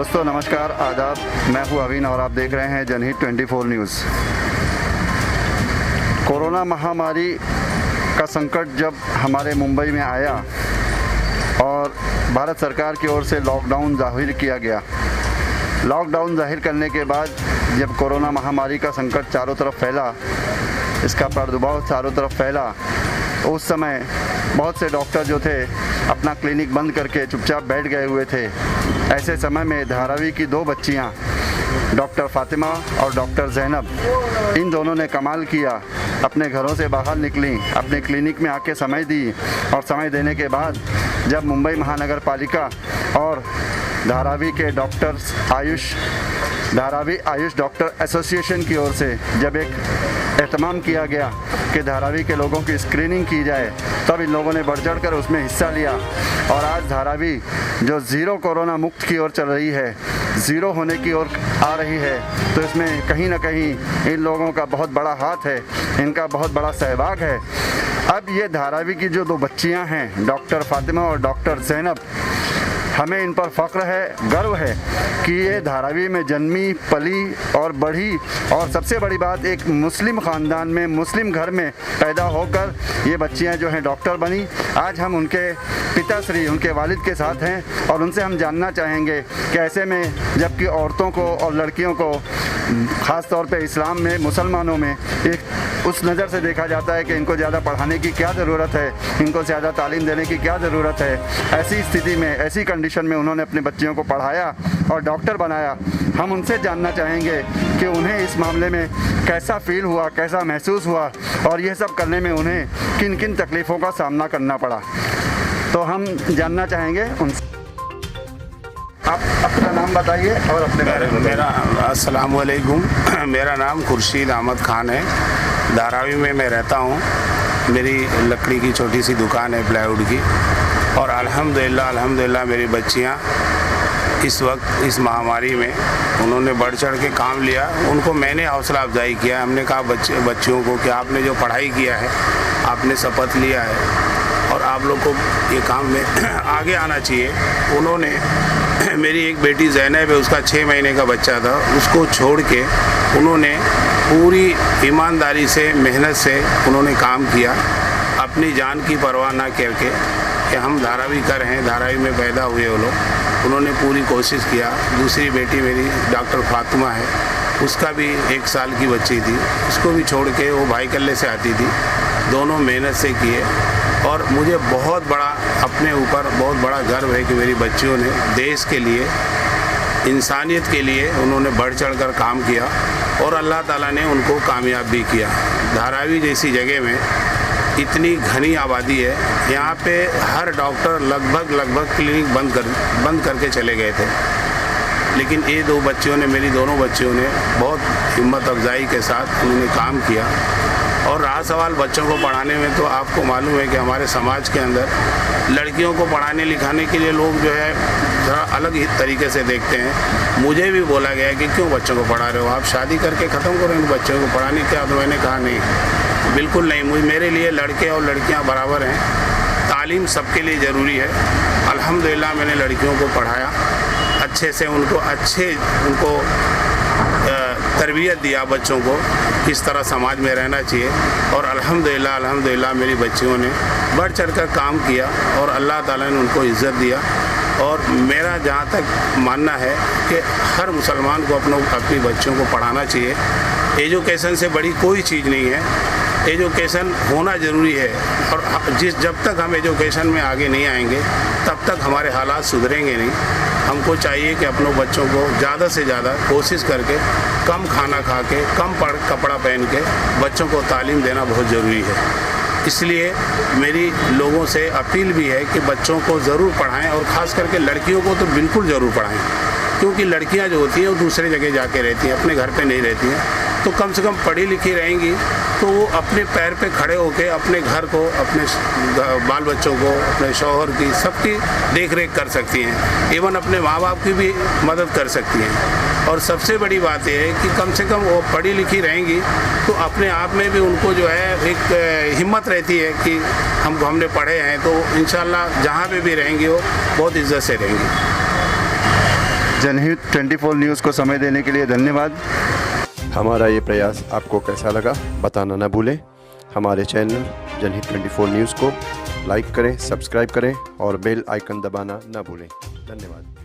दोस्तों नमस्कार, आदाब। मैं हूं अवीन और आप देख रहे हैं जनहित 24 न्यूज़। कोरोना महामारी का संकट जब हमारे मुंबई में आया और भारत सरकार की ओर से लॉकडाउन जाहिर किया गया, लॉकडाउन जाहिर करने के बाद जब कोरोना महामारी का संकट चारों तरफ फैला, इसका प्रादुर्भाव चारों तरफ फैला, उस समय बहुत से डॉक्टर जो थे अपना क्लिनिक बंद करके चुपचाप बैठ गए हुए थे। ऐसे समय में धारावी की दो बच्चियां, डॉक्टर फातिमा और डॉक्टर ज़ैनब, इन दोनों ने कमाल किया। अपने घरों से बाहर निकली, अपने क्लिनिक में आके समय दी और समय देने के बाद जब मुंबई महानगर पालिका और धारावी के धारावी आयुष डॉक्टर एसोसिएशन की ओर से जब एक एहतमाम किया गया कि धारावी के लोगों की स्क्रीनिंग की जाए, तब इन लोगों ने बढ़ चढ़ कर उसमें हिस्सा लिया और आज धारावी जो ज़ीरो कोरोना मुक्त की ओर चल रही है, ज़ीरो होने की ओर आ रही है, तो इसमें कहीं ना कहीं इन लोगों का बहुत बड़ा हाथ है, इनका बहुत बड़ा सहभाग है। अब ये धारावी की जो दो बच्चियां हैं, डॉक्टर फातिमा और डॉक्टर ज़ैनब, हमें इन पर फ़ख्र है, गर्व है कि ये धारावी में जन्मी, पली और बढ़ी और सबसे बड़ी बात एक मुस्लिम ख़ानदान में, मुस्लिम घर में पैदा होकर ये बच्चियां जो हैं डॉक्टर बनी। आज हम उनके पिताश्री, उनके वालिद के साथ हैं और उनसे हम जानना चाहेंगे कि ऐसे में जबकि औरतों को और लड़कियों को ख़ास तौर पे इस्लाम में, मुसलमानों में एक उस नज़र से देखा जाता है कि इनको ज़्यादा पढ़ाने की क्या ज़रूरत है, इनको ज़्यादा तालीम देने की क्या ज़रूरत है, ऐसी स्थिति में, ऐसी कंडीशन में उन्होंने अपने बच्चियों को पढ़ाया और डॉक्टर बनाया। हम उनसे जानना चाहेंगे कि उन्हें इस मामले में कैसा फील हुआ, कैसा महसूस हुआ और यह सब करने में उन्हें किन किन तकलीफ़ों का सामना करना पड़ा। तो हम जानना चाहेंगे उनसे। आप अपना नाम बताइए और अपने बारे में। मेरा अस्सलाम वालेकुम, मेरा नाम खुर्शीद अहमद खान है। धारावी में मैं रहता हूँ। मेरी लकड़ी की छोटी सी दुकान है, प्लाईवुड की। और अल्हम्दुलिल्लाह मेरी बच्चियाँ इस वक्त इस महामारी में उन्होंने बढ़ चढ़ के काम लिया। उनको मैंने हौसला अफजाई किया। हमने कहा बच्चियों को कि आपने जो पढ़ाई किया है, आपने शपथ लिया है और आप लोग को ये काम में आगे आना चाहिए। उन्होंने मेरी एक बेटी ज़ैनब है, उसका 6 महीने का बच्चा था, उसको छोड़ के उन्होंने पूरी ईमानदारी से, मेहनत से उन्होंने काम किया, अपनी जान की परवाह ना करके कि हम धारावी का हैं, धारावी में पैदा हुए वो लोग। उन्होंने पूरी कोशिश किया। दूसरी बेटी मेरी डॉक्टर फातिमा है, उसका भी 1 साल की बच्ची थी, उसको भी छोड़ के वो भाई कल्ले से आती थी। दोनों मेहनत से किए और मुझे बहुत बड़ा, अपने ऊपर बहुत बड़ा गर्व है कि मेरी बच्चियों ने देश के लिए, इंसानियत के लिए उन्होंने बढ़ चढ़ कर काम किया और अल्लाह ताला ने उनको कामयाब भी किया। धारावी जैसी जगह में इतनी घनी आबादी है, यहाँ पे हर डॉक्टर लगभग क्लिनिक बंद करके चले गए थे, लेकिन ये दो बच्चियों ने, मेरी दोनों बच्चियों ने बहुत हिम्मत अफजाई के साथ उन्होंने काम किया। और रहा सवाल बच्चों को पढ़ाने में, तो आपको मालूम है कि हमारे समाज के अंदर लड़कियों को पढ़ाने लिखाने के लिए लोग जो है थोड़ा अलग ही तरीके से देखते हैं। मुझे भी बोला गया कि क्यों बच्चों को पढ़ा रहे हो, आप शादी करके ख़त्म करो इन बच्चों को पढ़ाने क्या। तो मैंने कहा नहीं, बिल्कुल नहीं, मेरे लिए लड़के और लड़कियाँ बराबर हैं। तालीम सबके लिए ज़रूरी है। अल्हम्दुलिल्लाह मैंने लड़कियों को पढ़ाया अच्छे से, उनको तरबियत दिया बच्चों को किस तरह समाज में रहना चाहिए। और अल्हम्दुलिल्लाह मेरी बच्चियों ने बढ़ चढ़ कर काम किया और अल्लाह ताला ने उनको इज़्ज़त दिया। और मेरा जहाँ तक मानना है कि हर मुसलमान को अपनी बच्चों को पढ़ाना चाहिए। एजुकेशन से बड़ी कोई चीज़ नहीं है, एजुकेशन होना ज़रूरी है। और जब तक हम एजुकेशन में आगे नहीं आएंगे, तब तक हमारे हालात सुधरेंगे नहीं। हमको चाहिए कि अपनों बच्चों को ज़्यादा से ज़्यादा कोशिश करके, कम खाना खा के, कम कपड़ा पहन के बच्चों को तालीम देना बहुत ज़रूरी है। इसलिए मेरी लोगों से अपील भी है कि बच्चों को ज़रूर पढ़ाएं और ख़ास करके लड़कियों को तो बिल्कुल ज़रूर पढ़ाएं, क्योंकि लड़कियां जो होती हैं वो दूसरे जगह जाके रहती हैं, अपने घर पे नहीं रहती हैं। तो कम से कम पढ़ी लिखी रहेंगी तो वो अपने पैर पे खड़े होकर अपने घर को, अपने बाल बच्चों को, अपने शौहर की, सबकी देख रेख कर सकती हैं। इवन अपने माँ बाप की भी मदद कर सकती हैं। और सबसे बड़ी बात यह है कि कम से कम वो पढ़ी लिखी रहेंगी तो अपने आप में भी उनको जो है एक हिम्मत रहती है कि हमने पढ़े हैं, तो इंशाल्लाह जहाँ पे भी रहेंगी वो बहुत इज़्ज़त से रहेंगी। जनहित 24 न्यूज़ को समय देने के लिए धन्यवाद। हमारा ये प्रयास आपको कैसा लगा बताना ना भूलें। हमारे चैनल जनहित 24 न्यूज़ को लाइक करें, सब्सक्राइब करें और बेल आइकन दबाना ना भूलें। धन्यवाद।